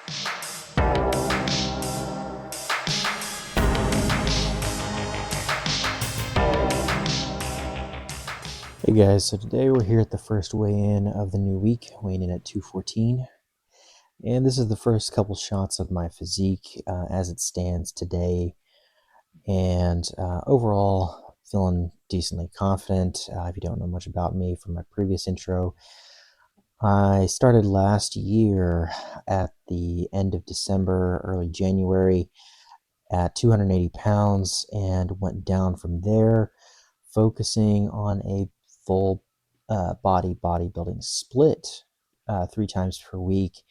Hey guys, so today we're here at the first weigh-in of the new week, weighing in at 214. And this is the first couple shots of my physique as it stands today. And overall, feeling decently confident. If you don't know much about me from my previous intro, I started last year at the end of December, early January at 280 pounds and went down from there, focusing on a full body bodybuilding split 3 times per week,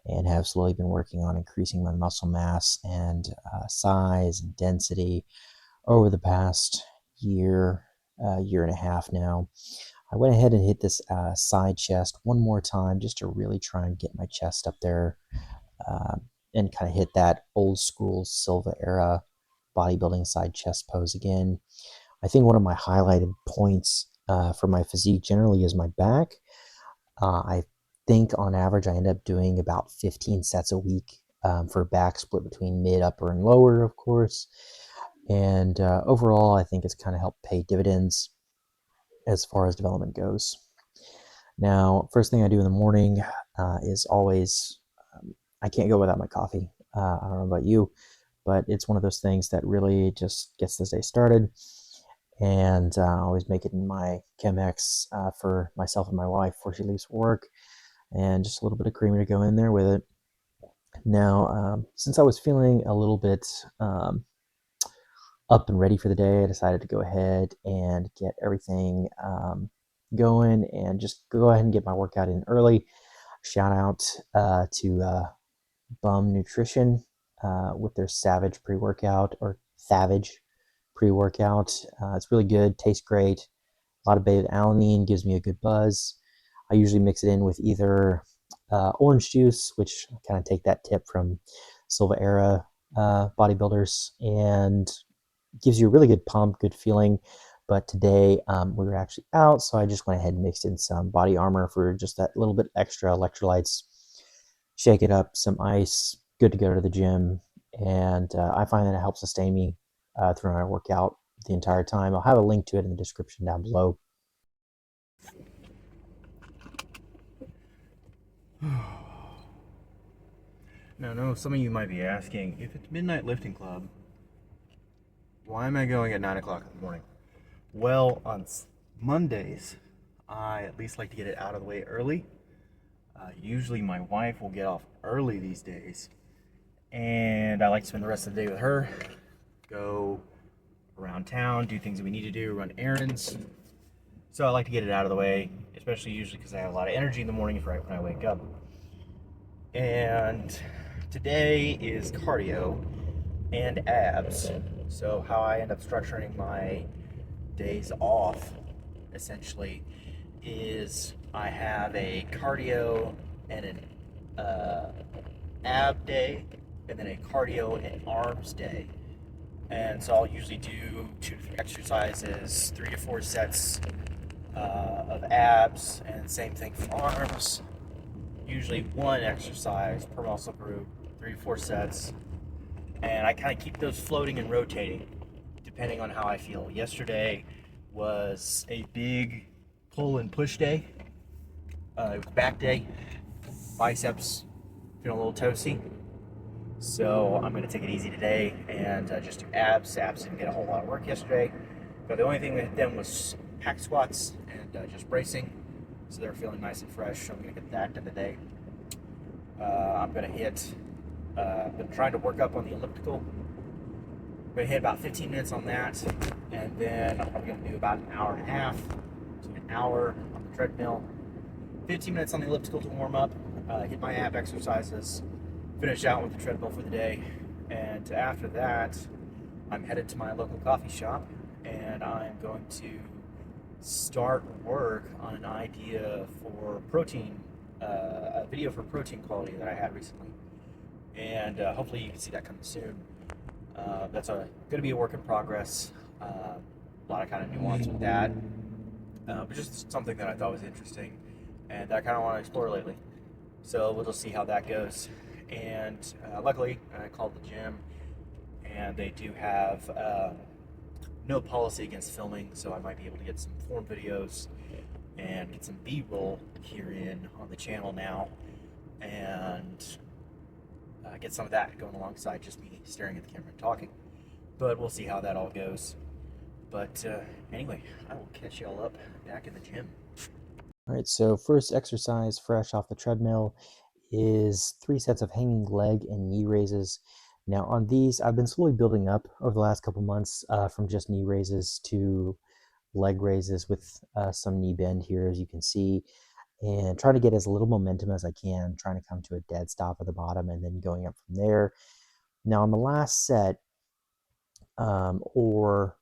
and have slowly been working on increasing my muscle mass and size and density over the past year and a half now. I went ahead and hit this side chest one more time just to really try and get my chest up there uh, and kind of hit that old school Silva era bodybuilding side chest pose again. I think one of my highlighted points for my physique generally is my back. I think on average I end up doing about 15 sets a week for back, split between mid, upper, and lower, of course. And overall, I think it's kind of helped pay dividends as far as development goes. Now, first thing I do in the morning is always, I can't go without my coffee. I don't know about you, but it's one of those things that really just gets the day started. And I always make it in my Chemex for myself and my wife before she leaves for work, and just a little bit of creamer to go in there with it. Now, since I was feeling a little bit up and ready for the day, I decided to go ahead and get everything going and just go ahead and get my workout in early. Shout out to Bum Nutrition with their Savage pre-workout, or Savage pre-workout. It's really good, tastes great. A lot of beta-alanine, gives me a good buzz. I usually mix it in with either orange juice, which I kind of take that tip from Silva era bodybuilders, and gives you a really good pump, good feeling. But today we were actually out, so I just went ahead and mixed in some body armor for just that little bit extra electrolytes. Shake it up, some ice, good to go to the gym. And I find that it helps sustain me through my workout the entire time. I'll have a link to it in the description down below. Now, I know some of you might be asking, if it's Midnight Lifting Club, why am I going at 9 o'clock in the morning? Well, on Mondays, I at least like to get it out of the way early. Usually my wife will get off early these days, and I like to spend the rest of the day with her, go around town, do things that we need to do, run errands. So I like to get it out of the way, especially usually because I have a lot of energy in the mornings right when I wake up. And today is cardio and abs. So how I end up structuring my days off essentially is I have a cardio and an ab day, and then a cardio and arms day. And so I'll usually do 2 to 3 exercises, 3 to 4 sets of abs, and same thing for arms. Usually 1 exercise per muscle group, 3 to 4 sets, and I kind of keep those floating and rotating depending on how I feel. Yesterday was a big pull and push day. It was back day, biceps feeling a little toasty, so I'm going to take it easy today and just do abs. Abs didn't get a whole lot of work yesterday, but the only thing that did was hack squats and just bracing, so they're feeling nice and fresh. So I'm going to get that done today. I'm going to hit, been trying to work up on the elliptical. I'm going to hit about 15 minutes on that, and then I'm probably going to do about an hour and a half to an hour on the treadmill. 15 minutes on the elliptical to warm up, hit my ab exercises, finish out with the treadmill for the day, and after that, I'm headed to my local coffee shop, and I'm going to start work on an idea for protein, a video for protein quality that I had recently, and hopefully you can see that coming soon. That's going to be a work in progress. A lot of kind of nuance with that, but just something that I thought was interesting and that I kind of want to explore lately. So we'll just see how that goes. And luckily, I called the gym, and they do have no policy against filming, so I might be able to get some form videos and get some B-roll here in on the channel now, and get some of that going alongside just me staring at the camera and talking. But we'll see how that all goes. But anyway, I will catch y'all up back in the gym. All right, so first exercise fresh off the treadmill is 3 sets of hanging leg and knee raises. Now on these, I've been slowly building up over the last couple months from just knee raises to leg raises with some knee bend here, as you can see, and trying to get as little momentum as I can, trying to come to a dead stop at the bottom and then going up from there. Now on the last set, or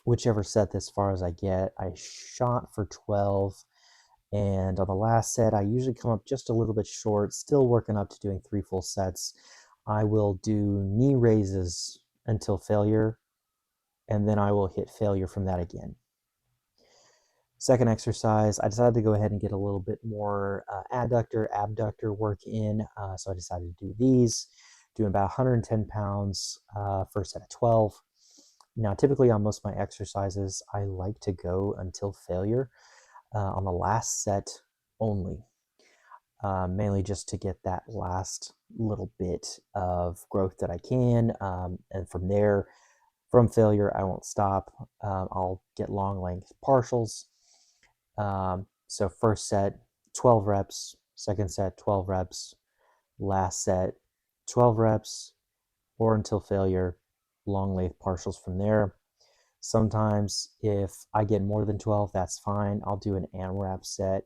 whichever set as far as I get, I shot for 12. And on the last set, I usually come up just a little bit short, still working up to doing 3 full sets. I will do knee raises until failure, and then I will hit failure from that again. Second exercise, I decided to go ahead and get a little bit more adductor, abductor work in, so I decided to do these, doing about 110 pounds, first set of 12. Now, typically on most of my exercises, I like to go until failure on the last set only, mainly just to get that last little bit of growth that I can. And from there, from failure, I won't stop. I'll get long length partials. So first set, 12 reps, second set, 12 reps, last set, 12 reps, or until failure, long length partials from there. Sometimes if I get more than 12, that's fine. I'll do an AMRAP set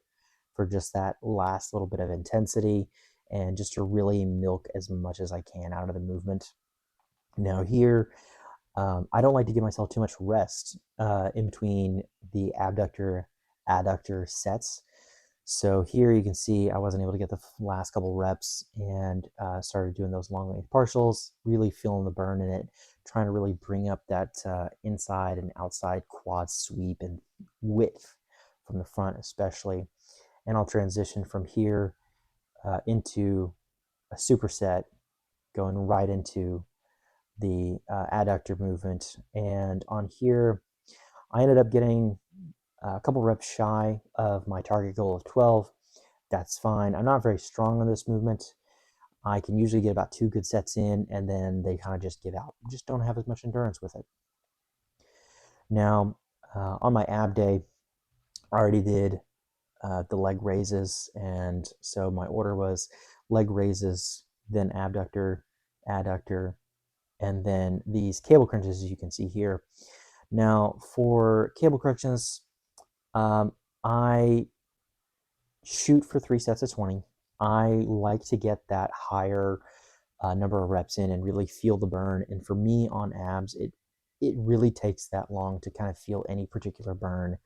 for just that last little bit of intensity and just to really milk as much as I can out of the movement. Now here, I don't like to give myself too much rest in between the abductor adductor sets. So here you can see I wasn't able to get the last couple reps and started doing those long length partials, really feeling the burn in it, trying to really bring up that inside and outside quad sweep and width from the front especially. And I'll transition from here into a superset, going right into the adductor movement. And on here, I ended up getting a couple reps shy of my target goal of 12. That's fine. I'm not very strong on this movement. I can usually get about 2 good sets in, and then they kind of just give out. Just don't have as much endurance with it. Now, on my ab day, I already did the leg raises, and so my order was leg raises, then abductor, adductor, and then these cable crunches, as you can see here. Now, for cable crunches, I shoot for 3 sets of 20. I like to get that higher number of reps in and really feel the burn. And for me on abs, it really takes that long to kind of feel any particular burn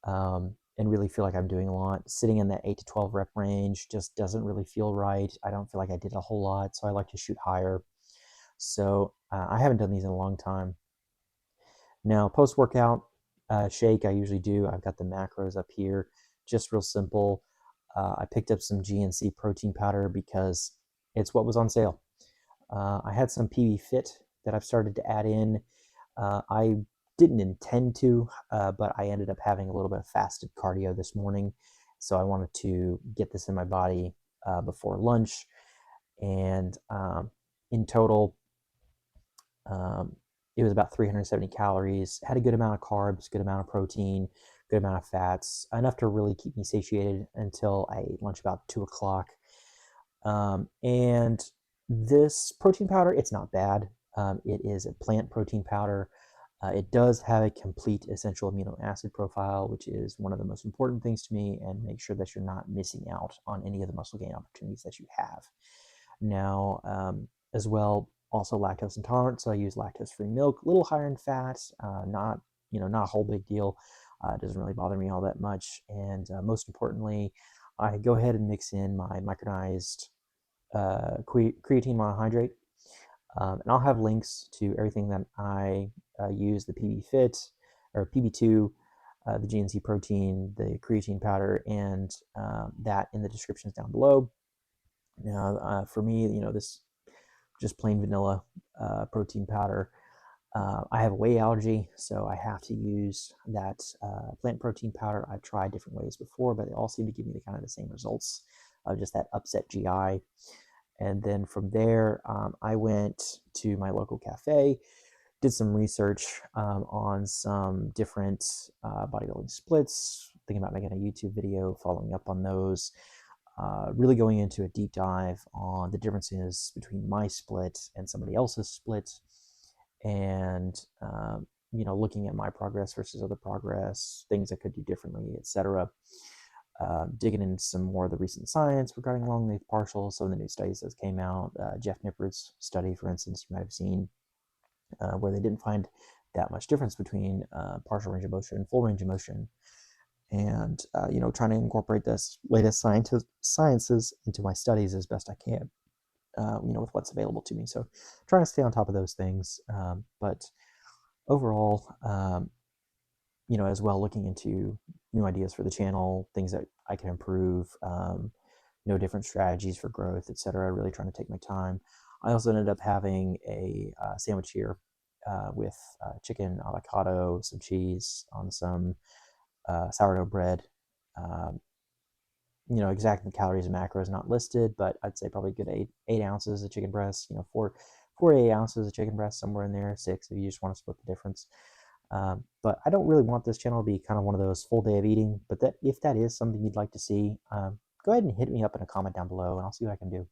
and really feel like I'm doing a lot. Sitting in that 8 to 12 rep range just doesn't really feel right. I don't feel like I did a whole lot, so I like to shoot higher. So I haven't done these in a long time. Now, post-workout shake, I usually do. I've got the macros up here, just real simple. I picked up some GNC protein powder because it's what was on sale. I had some PB Fit that I've started to add in. I didn't intend to, but I ended up having a little bit of fasted cardio this morning. So I wanted to get this in my body before lunch. And in total, it was about 370 calories, had a good amount of carbs, good amount of protein, good amount of fats, enough to really keep me satiated until I ate lunch about 2 o'clock. And this protein powder, it's not bad. It is a plant protein powder. It does have a complete essential amino acid profile, which is one of the most important things to me, and make sure that you're not missing out on any of the muscle gain opportunities that you have. Now, as well, also lactose intolerant, so I use lactose-free milk, a little higher in fat, not a whole big deal. It doesn't really bother me all that much. And most importantly, I go ahead and mix in my micronized creatine monohydrate. And I'll have links to everything that I use, the PB Fit or PB2, the GNC protein, the creatine powder, and that in the descriptions down below. Now, for me, this just plain vanilla protein powder. I have a whey allergy, so I have to use that plant protein powder. I've tried different ways before, but they all seem to give me the kind of the same results of just that upset GI. And then from there, I went to my local cafe, did some research on some different bodybuilding splits, thinking about making a YouTube video, following up on those, really going into a deep dive on the differences between my split and somebody else's split, and looking at my progress versus other progress, things I could do differently, etc. Digging into some more of the recent science regarding long length partials, some of the new studies that came out. Jeff Nippard's study, for instance, you might have seen, where they didn't find that much difference between partial range of motion and full range of motion. And trying to incorporate this latest sciences into my studies as best I can, with what's available to me. So trying to stay on top of those things. But overall, as well, looking into new ideas for the channel, things that I can improve, different strategies for growth, etc. Really trying to take my time. I also ended up having a sandwich here with chicken, avocado, some cheese on some sourdough bread. Um, exact calories and macros not listed, but I'd say probably good eight ounces of chicken breast. Four to 8 ounces of chicken breast, somewhere in there. Six if you just want to split the difference. But I don't really want this channel to be kind of one of those full day of eating. But that if that is something you'd like to see, go ahead and hit me up in a comment down below, and I'll see what I can do.